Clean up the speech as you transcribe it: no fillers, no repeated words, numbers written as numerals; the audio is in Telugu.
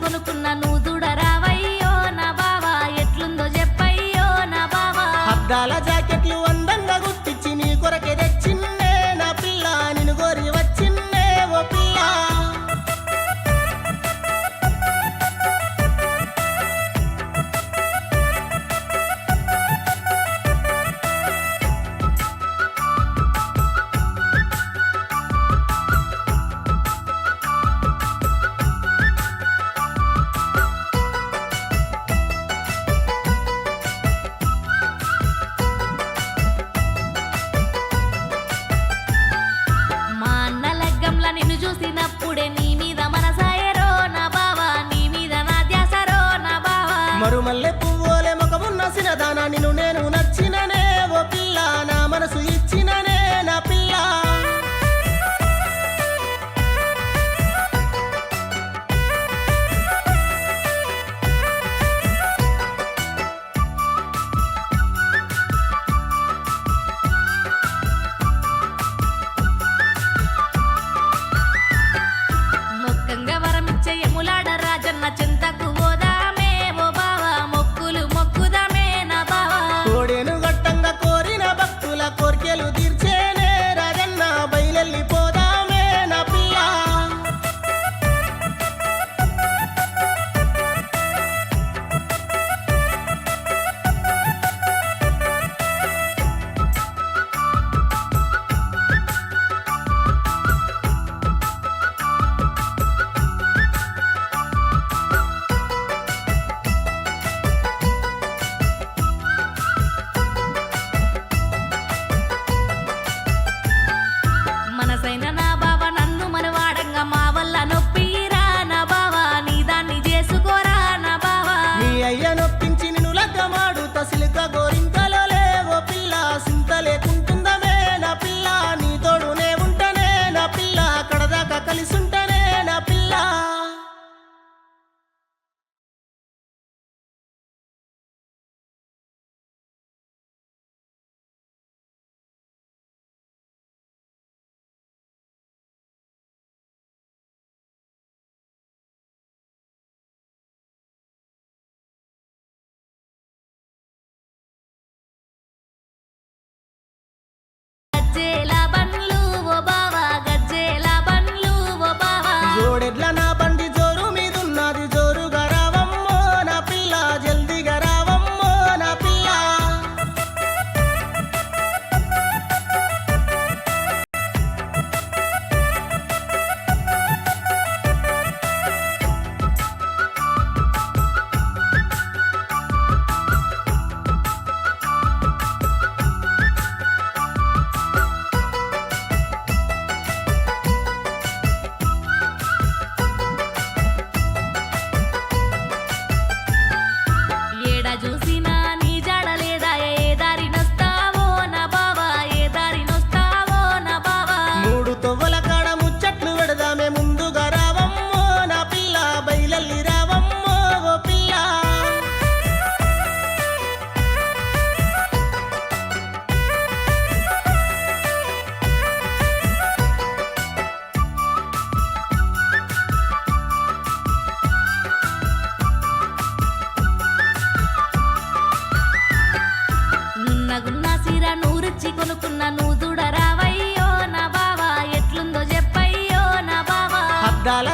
కొనుక్కున్న నువ్వు చూడరావయ్యో నా బావా ఎట్లుందో చెప్పయ్యో నా బావా అద్దాల జాకెట్లు అందంగా గుర్తించి నీ కొరకే తెచ్చిన్నే నా పిల్ల నిన్ను కోరి వచ్చిన్నే ఓ పిల్ల నిన్ను చూసినప్పుడే నీ మీద మనసాయరో నా బావా నీ మీద నా ధ్యాసరో నా బావా మరుమల్లె పువ్వులే ముఖమున్న సినదానా నిన్ను నేను నచ్చిననే ఓ పిల్ల నా మనసు ఇచ్చిననే నా పిల్ల ఎములాడ రాజన్న చింతకు పోదామే ఓ బావా మొక్కులు మొక్కుదామే నా బావా కోడేను గట్టంగా కోరిన భక్తుల కోర్కెలు తీర్చేనే రాజన్న బయలెల్లి పోదామే నా పిల్ల మనసైన నా బావా నన్ను మనవాడంగా మా వల్ల నొప్పిరా నా బావా నీ దాన్ని చేసుకోరా నా బావా నీ అయ్య నొప్పించి నిన్ను లగ్గమాడుత సిలుక గోరింకలో లేవో పిల్ల సింత లేకుంటుందమే నా పిల్ల నీ తోడునే ఉంటనే నా పిల్ల కడదాకా కలిసుంటనే నా పిల్ల గజ్జేల బండ్లు ఓ బావా గజ్జేల బండ్లు ఓ బావా జోడెడ్ల నా బండి జోరు మీదున్నది జోరుగా రావమ్మో నా పిల్ల జల్దిగా రావమ్మో నా పిల్ల ఏడ చూసినా నీ జాడలేదా ఏ దారి నొస్తావో నా బావా ఏ దారి నొస్తావో నా బావా మూడు తొవ్వల కాడ ముచ్చట్లు పెడదామే ముందుగా రావమ్మో నా పిల్ల బయలల్లి రావమ్మో ఓ పిల్ల నున్నగున్న సీర నూరుచ్చి కొనుక్కున్న నువ్వు చూడరావయ్యో నా బావా ఎట్లుందో చెప్పయ్యో నా బావా అద్దాల